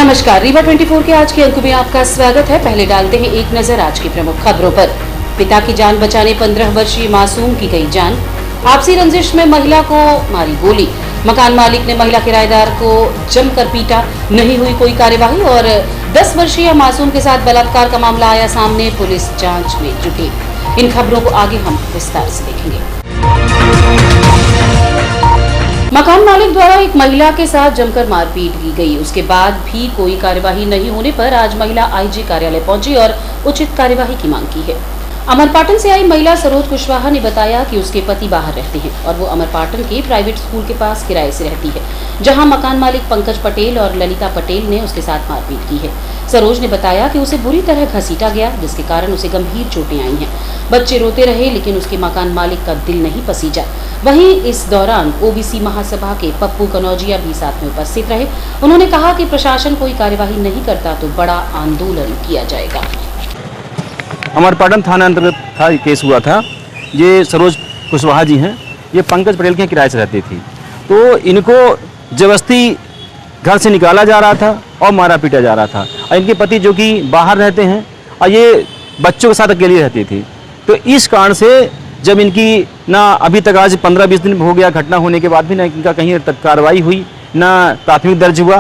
नमस्कार, रीवा 24 के आज के अंक में आपका स्वागत है। पहले डालते हैं एक नजर आज की प्रमुख खबरों पर। पिता की जान बचाने 15 वर्षीय मासूम की गई जान। आपसी रंजिश में महिला को मारी गोली। मकान मालिक ने महिला किराएदार को जमकर पीटा, नहीं हुई कोई कार्यवाही। और 10 वर्षीय मासूम के साथ बलात्कार का मामला आया सामने, पुलिस जांच में जुटी। इन खबरों को आगे हम विस्तार से देखेंगे। मकान मालिक द्वारा एक महिला के साथ जमकर मारपीट की गई, उसके बाद भी कोई कार्यवाही नहीं होने पर आज महिला आईजी कार्यालय पहुंची और उचित कार्यवाही की मांग की है। अमरपाटन से आई महिला सरोज कुशवाहा ने बताया कि उसके पति बाहर रहते हैं और वो अमरपाटन के प्राइवेट स्कूल के पास किराए से रहती है, जहां मकान मालिक पंकज पटेल और ललिता पटेल ने उसके साथ मारपीट की है। सरोज ने बताया कि उसे बुरी तरह घसीटा गया, जिसके कारण उसे गंभीर चोटें आई हैं। बच्चे रोते रहे, लेकिन उसके मकान मालिक का दिल नहीं पसीजा। वहीं इस दौरान ओबीसी महासभा के पप्पू कनौजिया भी साथ में उपस्थित रहे। उन्होंने कहा कि प्रशासन कोई कार्यवाही नहीं करता तो बड़ा आंदोलन किया जाएगा। अमरपाटन थाना अंतर्गत था केस हुआ था। ये सरोज कुशवाहा जी हैं, ये पंकज पटेल के किराए से रहती थी। तो इनको जबरदस्ती घर से निकाला जा रहा था और मारा पीटा जा रहा था। और इनके पति जो कि बाहर रहते हैं और ये बच्चों के साथ अकेली रहती थी। तो इस कारण से जब इनकी ना अभी तक आज 15-20 दिन हो गया घटना होने के बाद भी ना इनका कहीं तक कार्रवाई हुई, ना प्राथमिक दर्ज हुआ।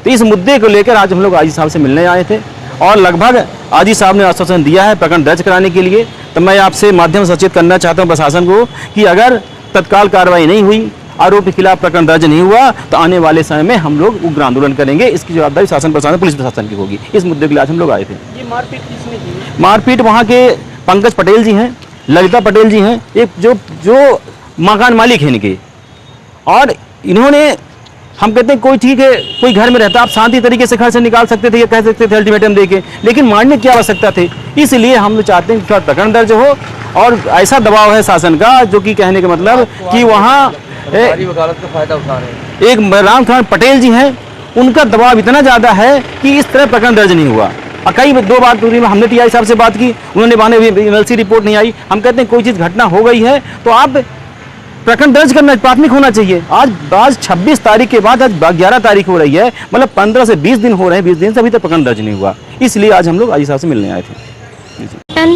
तो इस मुद्दे को लेकर आज हम लोग आईजी साहब से मिलने आए थे और लगभग आईजी साहब ने आश्वासन दिया है प्रकरण दर्ज कराने के लिए। तो मैं आपसे माध्यम से सचेत करना चाहता हूं प्रशासन को कि अगर तत्काल कार्रवाई नहीं हुई, आरोपी के खिलाफ प्रकरण दर्ज नहीं हुआ, तो आने वाले समय में हम लोग उग्र आंदोलन करेंगे। इसकी जवाबदारी शासन प्रशासन पुलिस प्रशासन की होगी। इस मुद्दे के लिए आज हम लोग आए थे। ये मारपीट किसने की? मारपीट वहाँ के पंकज पटेल जी हैं, ललिता पटेल जी हैं, एक जो मकान मालिक हैं इनके। और इन्होंने, हम कहते हैं कोई ठीक है, कोई घर में रहता, आप शांति तरीके से घर से निकाल सकते थे या कह सकते थे अल्टीमेटम देके, लेकिन मारने की आवश्यकता थी। इसलिए हम लोग चाहते हैं कि थोड़ा प्रकरण दर्ज हो और ऐसा दबाव है शासन का, जो कि कहने का मतलब कि वहाँ वकालत का फायदा उठा रहे हैं। एक राम पटेल जी हैं, उनका दबाव इतना ज़्यादा है कि इस तरह प्रकरण दर्ज नहीं हुआ। और कई 2 बार दूरी में हमने टीआई साहब से बात की, उन्होंने माने एमएलसी रिपोर्ट नहीं आई। हम कहते हैं कोई चीज़ घटना हो गई है तो आप प्रकरण दर्ज करना प्राथमिक होना चाहिए। आज 26 तारीख के बाद आज 11 तारीख हो रही है, मतलब 15 से 20 दिन हो रहे हैं। 20 दिन से अभी तक प्रकरण दर्ज नहीं हुआ। इसलिए आज हम लोग आईजी साहब से मिलने आए थे।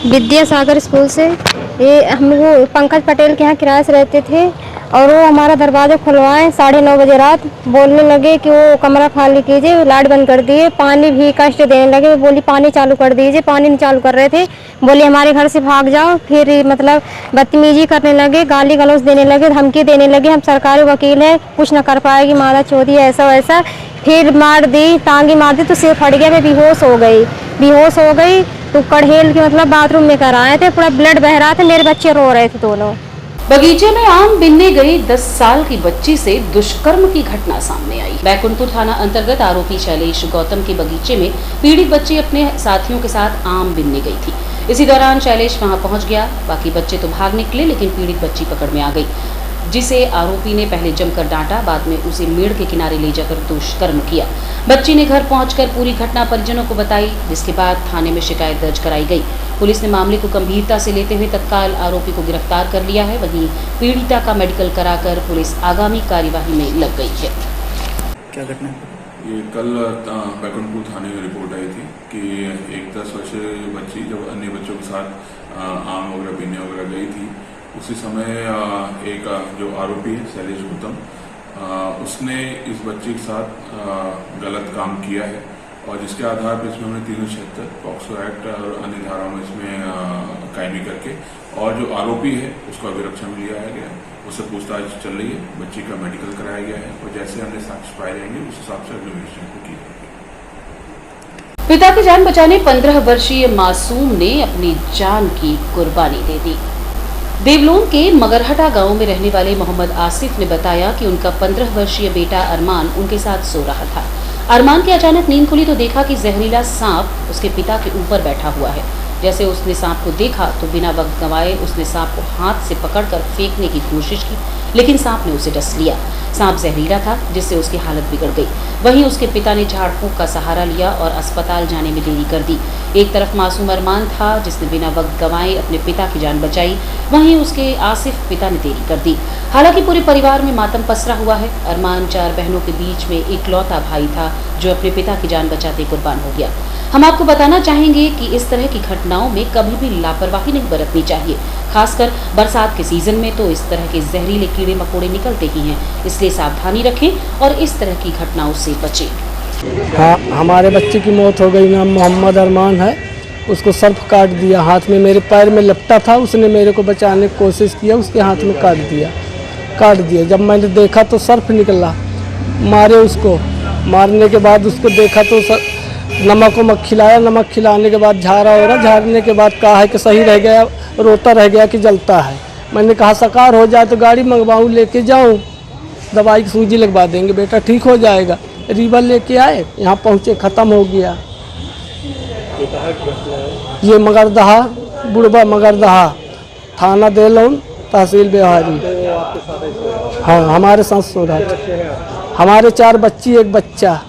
विद्यासागर स्कूल से ये हम वो पंकज पटेल के यहाँ किराए से रहते थे और वो हमारा दरवाज़ा खुलवाएं 9:30 बजे रात, बोलने लगे कि वो कमरा खाली कीजिए, लाइट बंद कर दिए, पानी भी कष्ट देने लगे। बोली पानी चालू कर दीजिए, पानी नहीं चालू कर रहे थे। बोली हमारे घर से भाग जाओ। फिर मतलब बदतमीजी करने लगे, गाली गलौज देने लगे, धमकी देने लगे, हम सरकारी वकील हैं, कुछ ना कर पाएगी, मारा चौधरी ऐसा वैसा। फिर मार दी, टांगी मार दी तो सिर फट गया, मैं बेहोश हो गई। तो कड़हेल के मतलब बाथरूम में कराए थे, पूरा ब्लड बह रहा था, मेरे बच्चे रो रहे थे दोनों। बगीचे में आम बिनने गई 10 साल की बच्ची से दुष्कर्म की घटना सामने आई। बैकुंठपुर थाना अंतर्गत आरोपी शैलेश गौतम के बगीचे में पीड़ित बच्ची अपने साथियों के साथ आम बिनने गई थी। इसी दौरान शैलेश वहां पहुंच गया। बाकी बच्चे तो भाग निकले, लेकिन पीड़ित बच्ची पकड़ में आ गई, जिसे आरोपी ने पहले जमकर डांटा, बाद में उसे मेड़ के किनारे ले जाकर दुष्कर्म किया। बच्ची ने घर पहुंचकर पूरी घटना परिजनों को बताई, जिसके बाद थाने में शिकायत दर्ज कराई गई। पुलिस ने मामले को गंभीरता से लेते हुए तत्काल आरोपी को गिरफ्तार कर लिया है। वहीं पीड़िता का मेडिकल कराकर पुलिस आगामी कार्यवाही में लग गई है। क्या घटना? ये कल बैकुंठपुर थाने में रिपोर्ट आई थी कि एक 10 वर्षीय बच्ची जब अन्य बच्चों के साथ आम वगैरह पीने वगैरह गई थी, उसी समय एक जो आरोपी है शैलेश गौतम, उसने इस बच्ची के साथ गलत काम किया है और जिसके आधार पर इसमें हमने 376 पॉक्सो एक्ट और अन्य धाराओं में इसमें कायमी करके और जो आरोपी है उसको अभिरक्षा में लिया गया है। उससे पूछताछ चल रही है, बच्ची का मेडिकल कराया गया है और जैसे हमने साक्ष्य पाए रहेंगे उस हिसाब से अगले इन्वेस्टिगेशन को किया। पिता की जान बचाने 15 वर्षीय मासूम ने अपनी जान की कुर्बानी दे दी। देवलोन के मगरहटा गांव में रहने वाले मोहम्मद आसिफ ने बताया कि उनका 15 वर्षीय बेटा अरमान उनके साथ सो रहा था। अरमान की अचानक नींद खुली तो देखा कि जहरीला सांप उसके पिता के ऊपर बैठा हुआ है। जैसे उसने सांप को देखा तो बिना वक्त गंवाए उसने सांप को हाथ से पकड़कर फेंकने की कोशिश की, लेकिन सांप ने उसे डस लिया। सांप जहरीला था, जिससे उसकी हालत बिगड़ गई। वहीं उसके पिता ने झाड़ फूंक का सहारा लिया और अस्पताल जाने में देरी कर दी। एक तरफ मासूम अरमान था जिसने बिना वक्त गंवाए अपने पिता की जान बचाई, वहीं उसके आसिफ पिता ने देरी कर दी। हालांकि पूरे परिवार में मातम पसरा हुआ है। अरमान 4 बहनों के बीच में इकलौता भाई था जो अपने पिता की जान बचाते कुर्बान हो गया। हम आपको बताना चाहेंगे कि इस तरह की घटनाओं में कभी भी लापरवाही नहीं बरतनी चाहिए। खासकर बरसात के सीजन में तो इस तरह के जहरीले कीड़े मकोड़े निकलते ही हैं, इसलिए सावधानी रखें और इस तरह की घटनाओं से बचें। हाँ, हमारे बच्चे की मौत हो गई। नाम मोहम्मद अरमान है। उसको सर्प काट दिया, हाथ में, मेरे पैर में लपटा था। उसने मेरे को बचाने की कोशिश किया, उसके हाथ में काट दिया। जब मैंने देखा तो सर्प निकला, मारे उसको। मारने के बाद उसको देखा तो नमक वमक खिलाया। नमक खिलाने के बाद झाड़ने के बाद कहा है कि सही रह गया, रोता रह गया कि जलता है। मैंने कहा सकार हो जाए तो गाड़ी मंगवाऊँ, लेके जाऊँ, दवाई की सूजी लगवा देंगे, बेटा ठीक हो जाएगा। रीवा लेके आए, यहाँ पहुँचे, ख़त्म हो गया। ये मगरदहा, बुढ़बा मगरदहा, थाना देलौन, तहसील बेहारी। हाँ, हमारे साथ सो रहा था। हमारे 4 बच्ची, 1 बच्चा।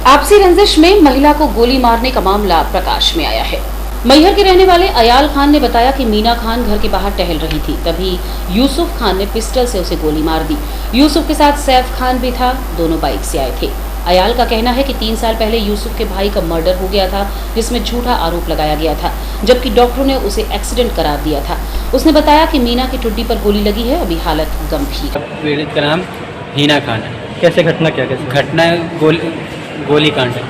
आपसी रंजिश में महिला को गोली मारने का मामला प्रकाश में आया है। मैहर के रहने वाले अयाल खान ने बताया कि मीना खान घर के बाहर टहल रही थी, तभी यूसुफ खान ने पिस्टल से उसे गोली मार दी। यूसुफ के साथ सैफ खान भी था, दोनों बाइक से आए थे। अयाल का कहना है कि 3 साल पहले यूसुफ के भाई का मर्डर हो गया था, जिसमें झूठा आरोप लगाया गया था, जबकि डॉक्टरों ने उसे एक्सीडेंट करार दिया था। उसने बताया कि मीना की ठुड्डी पर गोली लगी है, अभी हालत गंभीर है। पीड़ित का नाम हीना खान है। कैसे घटना, क्या कैसे घटना गोली कांड है।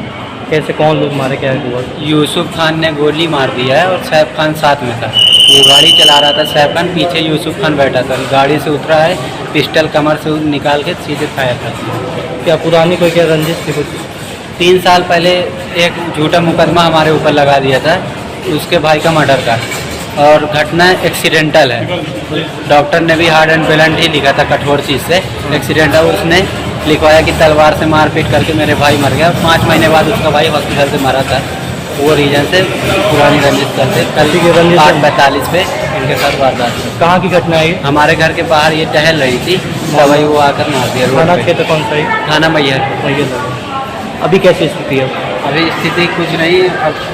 कैसे, कौन लोग मारे, क्या हुआ? यूसुफ खान ने गोली मार दिया है और सैफ खान साथ में था। वो गाड़ी चला रहा था, सैफ खान पीछे, यूसुफ खान बैठा था। गाड़ी से उतरा है, पिस्टल कमर से निकाल के सीधे फायर कर दिया। क्या पुरानी कोई क्या रंजिश थी कुछ? 3 साल पहले एक झूठा मुकदमा हमारे ऊपर लगा दिया था उसके भाई का मर्डर का, और घटना एक्सीडेंटल है। डॉक्टर ने भी हार्ड एंड ब्लंट ही लिखा था, कठोर चीज़ से एक्सीडेंटल। उसने लिखवाया कि तलवार से मारपीट करके मेरे भाई मर गया। 5 महीने बाद उसका भाई हॉस्पिटल से मरा था। वो रीजन से पुरानी रंजिश करते कल 8:42 पे इनके साथ वारदात हुई। कहाँ की घटना है? हमारे घर के बाहर ये टहल रही थी, दवाई वो आकर मार दिया। थाना क्षेत्र कौन सा है? थाना मैहर। अभी कैसी स्थिति है? अभी स्थिति कुछ नहीं, अब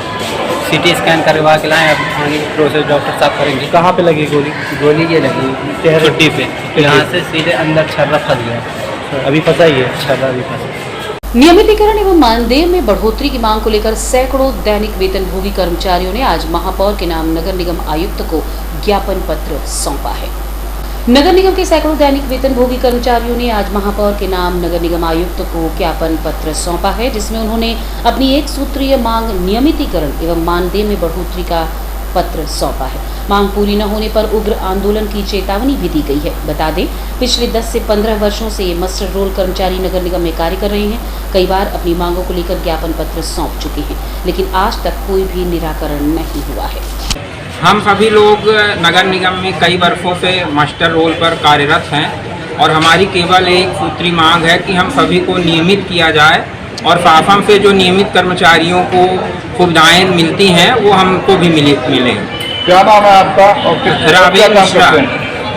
CT स्कैन करवा के लाएँ, अब आगे प्रोसेस डॉक्टर साहब करेंगे। कहाँ पे लगी गोली? गोली ये लगी ठुड्डी पे, यहाँ से सीधे अंदर छर्रा फंस गया। अभी फंसा ही है? छर्रा भी फंसा। नियमितीकरण एवं मानदेय में बढ़ोतरी की मांग को लेकर सैकड़ों दैनिक वेतनभोगी कर्मचारियों ने आज महापौर के नाम नगर निगम आयुक्त को ज्ञापन पत्र सौंपा है। नगर निगम के सैकड़ों दैनिक वेतनभोगी कर्मचारियों ने आज महापौर के नाम नगर निगम आयुक्त को ज्ञापन पत्र सौंपा है, जिसमें उन्होंने अपनी 1 सूत्रीय मांग नियमितीकरण एवं मानदेय में बढ़ोतरी का पत्र सौंपा है। मांग पूरी न होने पर उग्र आंदोलन की चेतावनी भी दी गई है। बता दें, पिछले 10 से 15 वर्षों से मस्टर रोल कर्मचारी नगर निगम में कार्य कर रहे हैं। कई बार अपनी मांगों को लेकर ज्ञापन पत्र सौंप चुके हैं, लेकिन आज तक कोई भी निराकरण नहीं हुआ है। हम सभी लोग नगर निगम में कई वर्षों से मास्टर रोल पर कार्यरत हैं और हमारी केवल एक सूत्री मांग है कि हम सभी को नियमित किया जाए और शासन से जो नियमित कर्मचारियों को सुविधाएं मिलती हैं वो हमको भी मिले। क्या नाम है आपका और रावेंद्र मिश्रा।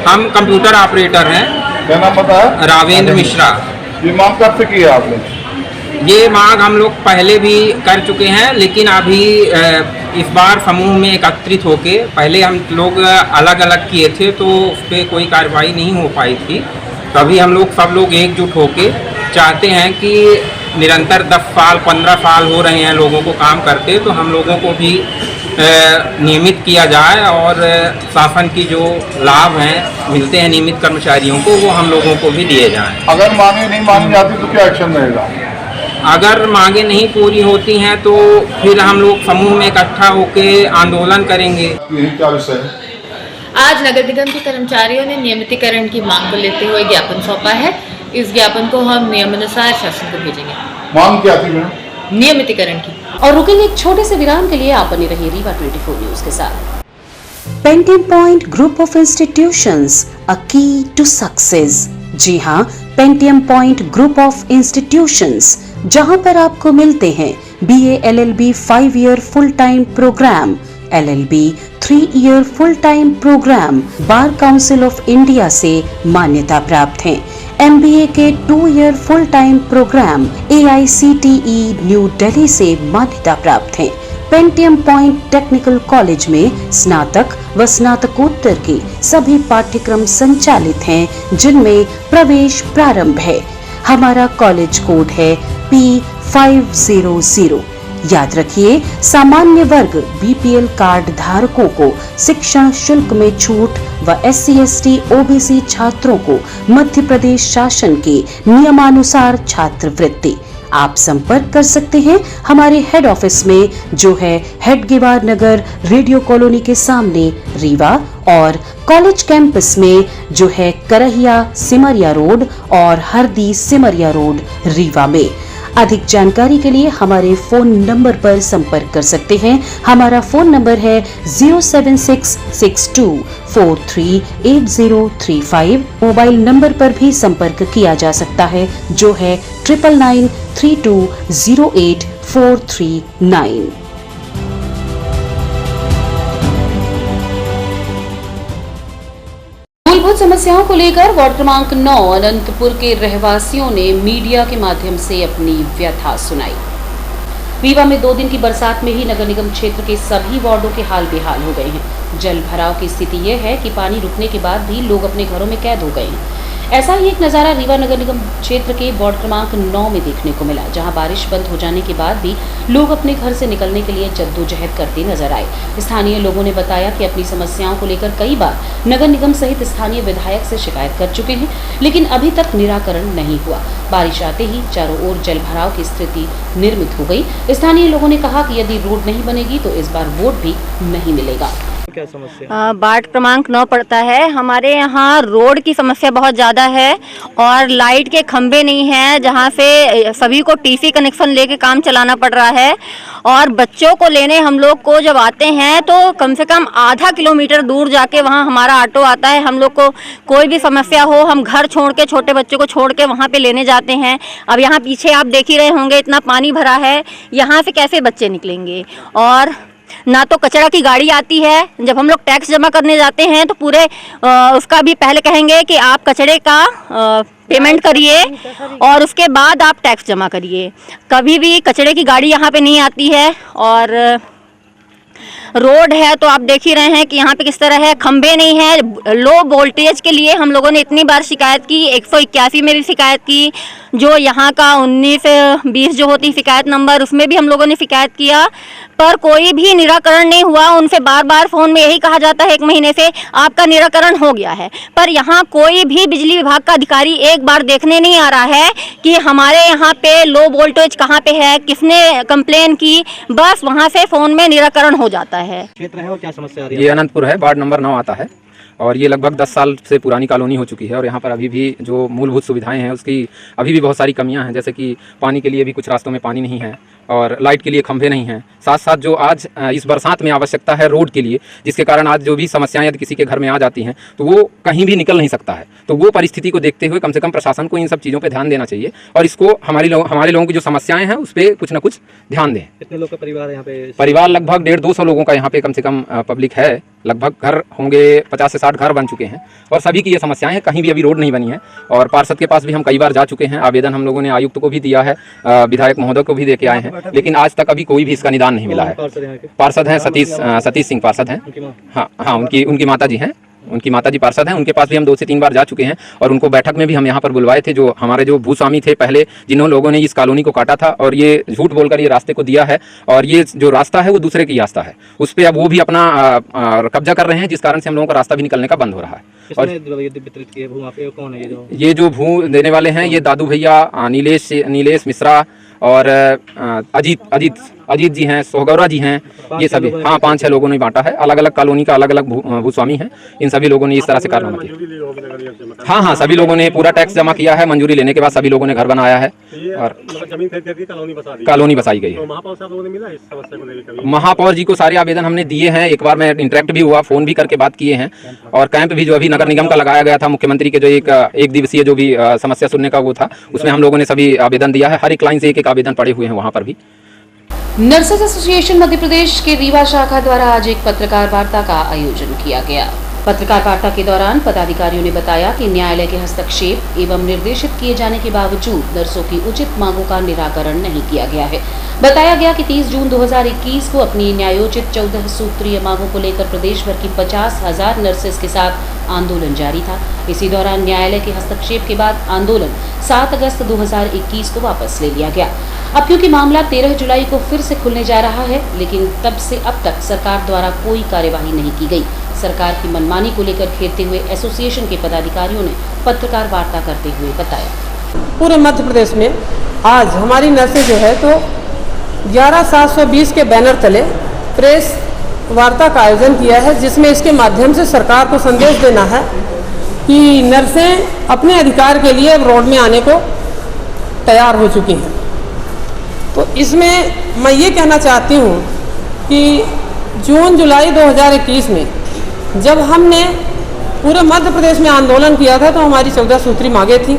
हम कंप्यूटर ऑपरेटर हैं। क्या नाम पता है? रावेंद्र मिश्रा। ये मांग कब से की है आपने? ये मांग हम लोग पहले भी कर चुके हैं, लेकिन अभी इस बार समूह में एकत्रित होके, पहले हम लोग अलग अलग किए थे तो उस पर कोई कार्रवाई नहीं हो पाई थी। तभी हम लोग सब लोग एकजुट होके चाहते हैं कि निरंतर 10 साल 15 साल हो रहे हैं लोगों को काम करते, तो हम लोगों को भी नियमित किया जाए और शासन की जो लाभ हैं मिलते हैं नियमित कर्मचारियों को, वो हम लोगों को भी दिए जाएं। अगर मांगे नहीं मानी जाती तो क्या एक्शन रहेगा? अगर मांगे नहीं पूरी होती हैं तो फिर हम लोग समूह में इकट्ठा होकर आंदोलन करेंगे। यही क्या विषय है? आज नगर निगम के कर्मचारियों ने नियमितीकरण की मांग को लेते हुए ज्ञापन सौंपा है। इस ज्ञापन को हम नियमानुसार शासन को भेजेंगे। मांग क्या थी मैडम? नियमितीकरण की। और रुकेंगे एक छोटे से विराम के लिए। आप बने रहिए रीवा 24 न्यूज के साथ। Pentium point group of institutions, a key to success. जी हाँ, Pentium point group of institutions, जहाँ पर आपको मिलते हैं BA LLB 5 year full time programme, LLB 3 year full time programme, bar council of India से मान्यता प्राप्त हैं। MBA के 2 year full time programme AICTE new Delhi से मान्यता प्राप्त हैं। पेंटियम पॉइंट टेक्निकल कॉलेज में स्नातक व स्नातकोत्तर के सभी पाठ्यक्रम संचालित हैं, जिनमें प्रवेश प्रारंभ है। हमारा कॉलेज कोड है P500। याद रखिए, सामान्य वर्ग BPL कार्ड धारकों को शिक्षण शुल्क में छूट व SC/ST OBC छात्रों को मध्य प्रदेश शासन के नियमानुसार छात्रवृत्ति। आप संपर्क कर सकते हैं हमारे हेड ऑफिस में, जो है हेडगेवार नगर रेडियो कॉलोनी के सामने रीवा, और कॉलेज कैंपस में जो है करहिया सिमरिया रोड और हरदी सिमरिया रोड रीवा में। अधिक जानकारी के लिए हमारे फोन नंबर पर संपर्क कर सकते हैं। हमारा फोन नंबर है 07662438035। मोबाइल नंबर पर भी संपर्क किया जा सकता है, जो है 9993208439। मूलभूत समस्याओं को लेकर वार्ड क्रमांक 9 अनंतपुर के रहवासियों ने मीडिया के माध्यम से अपनी व्यथा सुनाई। रीवा में 2 दिन की बरसात में ही नगर निगम क्षेत्र के सभी वार्डों के हाल बेहाल हो गए हैं। जल भराव की स्थिति यह है कि पानी रुकने के बाद भी लोग अपने घरों में कैद हो गए हैं। ऐसा ही एक नजारा रीवा नगर निगम क्षेत्र के वार्ड क्रमांक 9 में देखने को मिला, जहां बारिश बंद हो जाने के बाद भी लोग अपने घर से निकलने के लिए जद्दोजहद करते नजर आए। स्थानीय लोगों ने बताया कि अपनी समस्याओं को लेकर कई बार नगर निगम सहित स्थानीय विधायक से शिकायत कर चुके हैं, लेकिन अभी तक निराकरण नहीं हुआ। बारिश आते ही चारों ओर जल भराव की स्थिति निर्मित हो गई। स्थानीय लोगों ने कहा कि यदि रोड नहीं बनेगी तो इस बार वोट भी नहीं मिलेगा। क्या समस्या? वार्ड क्रमांक 9 पड़ता है। हमारे यहाँ रोड की समस्या बहुत ज़्यादा है और लाइट के खंभे नहीं हैं, जहाँ से सभी को टीसी कनेक्शन लेके काम चलाना पड़ रहा है। और बच्चों को लेने हम लोग को जब आते हैं तो कम से कम आधा किलोमीटर दूर जाके वहाँ हमारा ऑटो आता है। हम लोग को कोई भी समस्या हो, हम घर छोड़ के, छोटे बच्चों को छोड़ के वहाँ पे लेने जाते हैं। अब यहाँ पीछे आप देख ही रहे होंगे, इतना पानी भरा है, यहाँ से कैसे बच्चे निकलेंगे। और ना तो कचरा की गाड़ी आती है। जब हम लोग टैक्स जमा करने जाते हैं तो पूरे उसका भी पहले कहेंगे कि आप कचरे का पेमेंट करिए और उसके बाद आप टैक्स जमा करिए। कभी भी कचरे की गाड़ी यहाँ पे नहीं आती है। और रोड है तो आप देख ही रहे हैं कि यहाँ पे किस तरह है, खंबे नहीं है। लो वोल्टेज के लिए हम लोगों ने इतनी बार शिकायत की, 181 में भी शिकायत की, जो यहाँ का 1920 जो होती शिकायत नंबर, उसमें भी हम लोगों ने शिकायत किया, पर कोई भी निराकरण नहीं हुआ। उनसे बार बार फ़ोन में यही कहा जाता है 1 महीने से आपका निराकरण हो गया है, पर यहाँ कोई भी बिजली विभाग का अधिकारी एक बार देखने नहीं आ रहा है कि हमारे यहाँ पे लो वोल्टेज कहाँ पे है, किसने कंप्लेन की। बस वहाँ से फ़ोन में निराकरण हो जाता है। क्षेत्र है और क्या समस्या आ रही है? ये अनंतपुर है, वार्ड नंबर 9 आता है और ये लगभग 10 साल से पुरानी कॉलोनी हो चुकी है। और यहाँ पर अभी भी जो मूलभूत सुविधाएं हैं उसकी अभी भी बहुत सारी कमियां हैं, जैसे कि पानी के लिए भी कुछ रास्तों में पानी नहीं है और लाइट के लिए खंभे नहीं हैं। साथ साथ जो आज इस बरसात में आवश्यकता है रोड के लिए, जिसके कारण आज जो भी समस्याएं यदि किसी के घर में आ जाती हैं तो वो कहीं भी निकल नहीं सकता है। तो वो परिस्थिति को देखते हुए कम से कम प्रशासन को इन सब चीज़ों पर ध्यान देना चाहिए और इसको हमारे लोगों की जो समस्याएं हैं उस पर कुछ ना कुछ ध्यान दें। कितने लोग का परिवार है यहाँ पे? परिवार लगभग 150-200 लोगों का यहाँ पे कम से कम पब्लिक है। लगभग घर होंगे 50 से 60 घर बन चुके हैं और सभी की ये समस्याएं हैं। कहीं भी अभी रोड नहीं बनी है और पार्षद के पास भी हम कई बार जा चुके हैं। आवेदन हम लोगों ने आयुक्त को भी दिया है, विधायक महोदय को भी दे के आए हैं, लेकिन आज तक अभी कोई भी इसका निदान नहीं मिला है। पार्षद हैं सतीश सिंह पार्षद हैं। हाँ, उनकी माता जी हैं, उनकी माताजी पार्षद हैं। उनके पास भी हम 2 से 3 बार जा चुके हैं और उनको बैठक में भी हम यहाँ पर बुलवाए थे। जो हमारे जो भूस्वामी थे पहले, जिन्होंने लोगों ने इस कॉलोनी को काटा था और ये झूठ बोलकर ये रास्ते को दिया है और ये जो रास्ता है वो दूसरे की रास्ता है, उस पर अब वो भी अपना कब्जा कर रहे हैं, जिस कारण से हम लोगों का रास्ता भी निकलने का बंद हो रहा है। और ये जो भू देने वाले हैं ये दादू भैया, नीलेश मिश्रा और अजीत जी हैं, सोहगौरा जी हैं, ये सभी 5-6 लोगों ने बांटा है। अलग अलग कॉलोनी का अलग अलग भूस्वामी हैं। इन सभी लोगों ने इस तरह से कारनामा किया। हाँ, सभी लोगों ने पूरा टैक्स जमा किया है। मंजूरी लेने के बाद सभी लोगों ने घर बनाया है और कॉलोनी बसाई गई है। महापौर जी को सारे आवेदन हमने दिए हैं। एक बार मैं इंटरेक्ट भी हुआ, फोन भी करके बात किए हैं और कैंप भी जो अभी नगर निगम का लगाया गया था, मुख्यमंत्री के जो एक दिवसीय जो भी समस्या सुनने का वो था, उसमें हम लोगों ने सभी आवेदन दिया है। हर एक लाइन से एक आवेदन पड़े हुए हैं वहाँ पर भी। नर्सेज एसोसिएशन मध्य प्रदेश के रीवा शाखा द्वारा आज एक पत्रकार वार्ता का आयोजन किया गया। पत्रकार वार्ता के दौरान पदाधिकारियों ने बताया कि न्यायालय के हस्तक्षेप एवं निर्देशित किए जाने के बावजूद नर्सों की उचित मांगों का निराकरण नहीं किया गया है। बताया गया कि 30 जून 2021 को अपनी न्यायोचित 14 सूत्रीय मांगों को लेकर प्रदेश भर की 50,000 नर्सेस के साथ आंदोलन जारी था। इसी दौरान न्यायालय के हस्तक्षेप के बाद आंदोलन 7 अगस्त 2021 को वापस ले लिया गया। अब क्योंकि मामला 13 जुलाई को फिर से खुलने जा रहा है, लेकिन तब से अब तक सरकार द्वारा कोई कार्यवाही नहीं की गई। सरकार की मनमानी को लेकर घेरते हुए एसोसिएशन के पदाधिकारियों ने पत्रकार वार्ता करते हुए बताया, पूरे मध्य प्रदेश में आज हमारी नर्सें जो है तो 11,720 के बैनर तले प्रेस वार्ता का आयोजन किया है, जिसमें इसके माध्यम से सरकार को संदेश देना है कि नर्सें अपने अधिकार के लिए रोड में आने को तैयार हो चुकी हैं। तो इसमें मैं ये कहना चाहती हूँ कि जून जुलाई 2021 में जब हमने पूरे मध्य प्रदेश में आंदोलन किया था तो हमारी 14 सूत्री मांगें थी।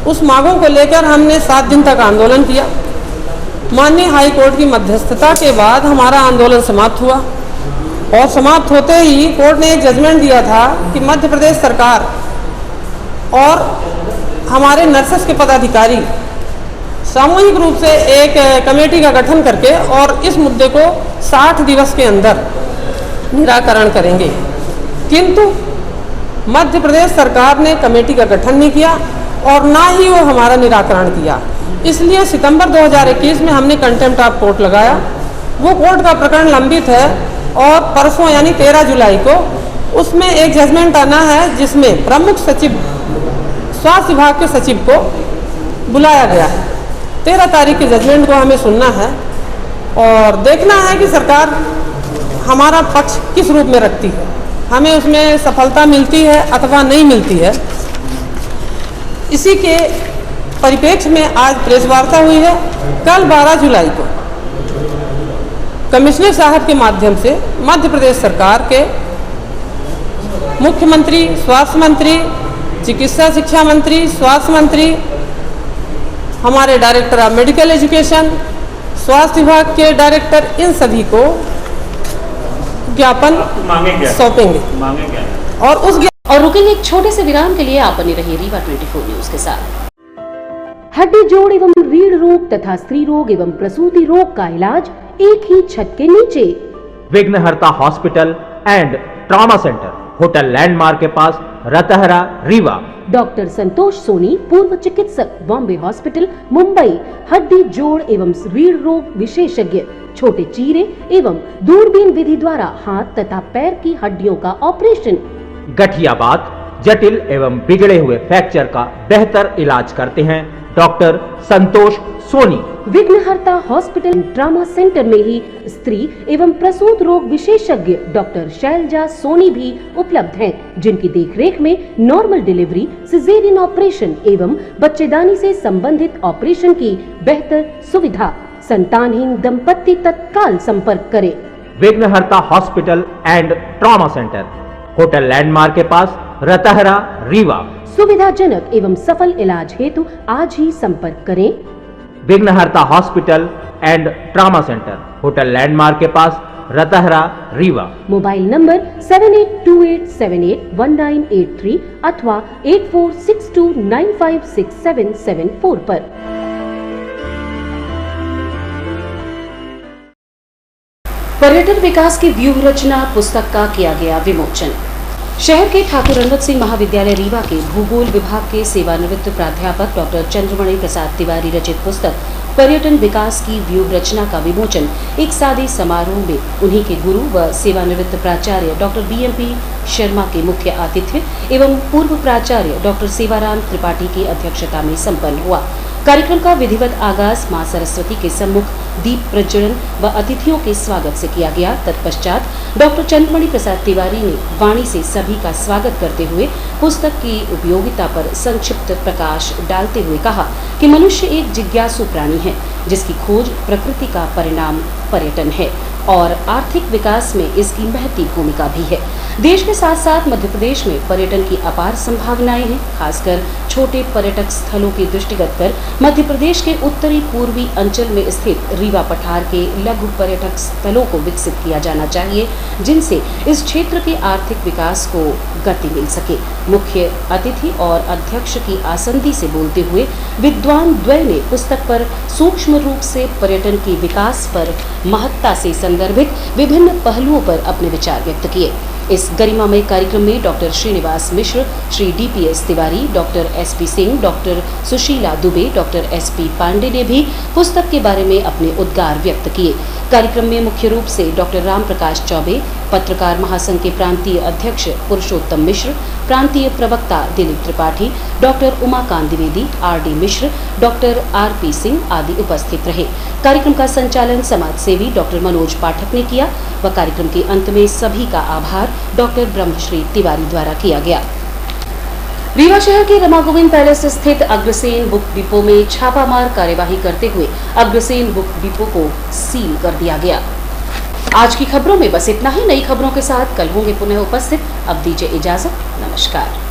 उस मांगों को लेकर हमने 7 दिन तक आंदोलन किया। माननीय हाई कोर्ट की मध्यस्थता के बाद हमारा आंदोलन समाप्त हुआ और समाप्त होते ही कोर्ट ने एक जजमेंट दिया था कि मध्य प्रदेश सरकार और हमारे नर्सेस के पदाधिकारी सामूहिक रूप से एक कमेटी का गठन करके और इस मुद्दे को 60 दिवस के अंदर निराकरण करेंगे। किंतु मध्य प्रदेश सरकार ने कमेटी का गठन नहीं किया और ना ही वो हमारा निराकरण किया। इसलिए सितंबर 2021 में हमने कंटेम्प्ट ऑफ कोर्ट लगाया। वो कोर्ट का प्रकरण लंबित है और परसों यानी 13 जुलाई को उसमें एक जजमेंट आना है, जिसमें प्रमुख सचिव स्वास्थ्य विभाग के सचिव को बुलाया गया है। 13 तारीख के जजमेंट को हमें सुनना है और देखना है कि सरकार हमारा पक्ष किस रूप में रखती है, हमें उसमें सफलता मिलती है अथवा नहीं मिलती है। इसी के परिप्रेक्ष्य में आज प्रेस वार्ता हुई है। कल 12 जुलाई को कमिश्नर साहब के माध्यम से मध्य प्रदेश सरकार के मुख्यमंत्री, स्वास्थ्य मंत्री, चिकित्सा शिक्षा मंत्री, स्वास्थ्य मंत्री, हमारे डायरेक्टर ऑफ मेडिकल एजुकेशन, स्वास्थ्य विभाग के डायरेक्टर, इन सभी को ज्ञापन सौंपेंगे और रुकेंगे एक छोटे से विराम के लिए। आप बने रहिए रीवा 24 न्यूज के साथ। हड्डी जोड़ एवं रीढ़ रोग तथा स्त्री रोग एवं प्रसूति रोग का इलाज एक ही छत के नीचे। विघ्नहर्ता hospital and trauma centre, hotel landmark के पास, रतहरा, रीवा। डॉक्टर संतोष सोनी, पूर्व चिकित्सक, बॉम्बे हॉस्पिटल, मुंबई। हड्डी जोड़ एवं रीढ़ रोग विशेषज्ञ, छोटे चीरे एवं दूरबीन विधि द्वारा हाथ तथा पैर की हड्डियों का ऑपरेशन। गठियाबात, जटिल एवं बिगड़े हुए फ्रैक्चर का बेहतर इलाज करते हैं डॉक्टर संतोष सोनी। विघ्नहर्ता हॉस्पिटल ट्रॉमा सेंटर में ही स्त्री एवं प्रसूत रोग विशेषज्ञ डॉक्टर शैलजा सोनी भी उपलब्ध हैं, जिनकी देखरेख में नॉर्मल डिलीवरी, सिजेरियन ऑपरेशन एवं बच्चेदानी से संबंधित ऑपरेशन की बेहतर सुविधा। संतानहीन दंपत्ति तत्काल संपर्क करें। विघ्नहर्ता hospital and trauma centre, hotel landmark के पास, रतहरा, रीवा। सुविधाजनक एवं सफल इलाज हेतु आज ही संपर्क करें। विघ्नहर्ता hospital and trauma centre, hotel landmark के पास, रतहरा, रीवा। मोबाइल नंबर 7828781983 अथवा 8462956774 पर। पर्यटन विकास की व्यूह रचना पुस्तक का किया गया विमोचन। शहर के ठाकुर रणवत सिंह महाविद्यालय रीवा के भूगोल विभाग के सेवानिवृत्त प्राध्यापक डॉक्टर चंद्रमणि प्रसाद तिवारी रचित पुस्तक पर्यटन विकास की व्यूह रचना का विमोचन एक सादे समारोह में उन्हीं के गुरु व सेवानिवृत्त प्राचार्य डॉक्टर बीएमपी शर्मा के मुख्य आतिथ्य एवं पूर्व प्राचार्य डॉक्टर सेवाराम त्रिपाठी की अध्यक्षता में संपन्न हुआ। कार्यक्रम का विधिवत आगाज मां सरस्वती के सम्मुख दीप प्रज्वलन व अतिथियों के स्वागत से किया गया। तत्पश्चात डॉक्टर चंद्रमणि प्रसाद तिवारी ने वाणी से सभी का स्वागत करते हुए पुस्तक की उपयोगिता पर संक्षिप्त प्रकाश डालते हुए कहा कि मनुष्य एक जिज्ञासु प्राणी है, जिसकी खोज प्रकृति का परिणाम पर्यटन है और आर्थिक विकास में इसकी महती भूमिका भी है। देश के साथ साथ मध्य प्रदेश में पर्यटन की अपार संभावनाएं हैं। खासकर छोटे पर्यटक स्थलों के दृष्टिगत कर मध्य प्रदेश के उत्तरी पूर्वी अंचल में स्थित रीवा पठार के लघु पर्यटक स्थलों को विकसित किया जाना चाहिए, जिनसे इस क्षेत्र के आर्थिक विकास को गति मिल सके। मुख्य अतिथि और अध्यक्ष की आसंदी से बोलते हुए विद्वान द्वय ने पुस्तक पर सूक्ष्म रूप से पर्यटन के विकास पर महत्ता से संदर्भित विभिन्न पहलुओं पर अपने विचार व्यक्त किए। इस गरिमामय कार्यक्रम में doctor Srinivas Mishra, Shri DPS Tiwari, doctor SP Singh, doctor Sushila Dubey, doctor SP Pandey ने भी पुस्तक के बारे में अपने उद्गार व्यक्त किए। कार्यक्रम में मुख्य रूप से डॉक्टर राम प्रकाश चौबे, पत्रकार महासंघ के प्रांतीय अध्यक्ष पुरुषोत्तम मिश्र, प्रांतीय प्रवक्ता दिलीप त्रिपाठी, डॉक्टर उमाकांत द्विवेदी, RD मिश्र, डॉक्टर RP सिंह आदि उपस्थित रहे। कार्यक्रम का संचालन समाज सेवी डॉक्टर मनोज पाठक ने किया व कार्यक्रम के अंत में सभी का आभार डॉक्टर ब्रह्मश्री तिवारी द्वारा किया गया। रीवा शहर के रमा गोविंद पैलेस स्थित अग्रसेन बुक डिपो में छापामार कार्यवाही करते हुए अग्रसेन बुक डिपो को सील कर दिया गया। आज की खबरों में बस इतना ही। नई खबरों के साथ कल होंगे पुनः उपस्थित। अब दीजिए इजाजत। नमस्कार।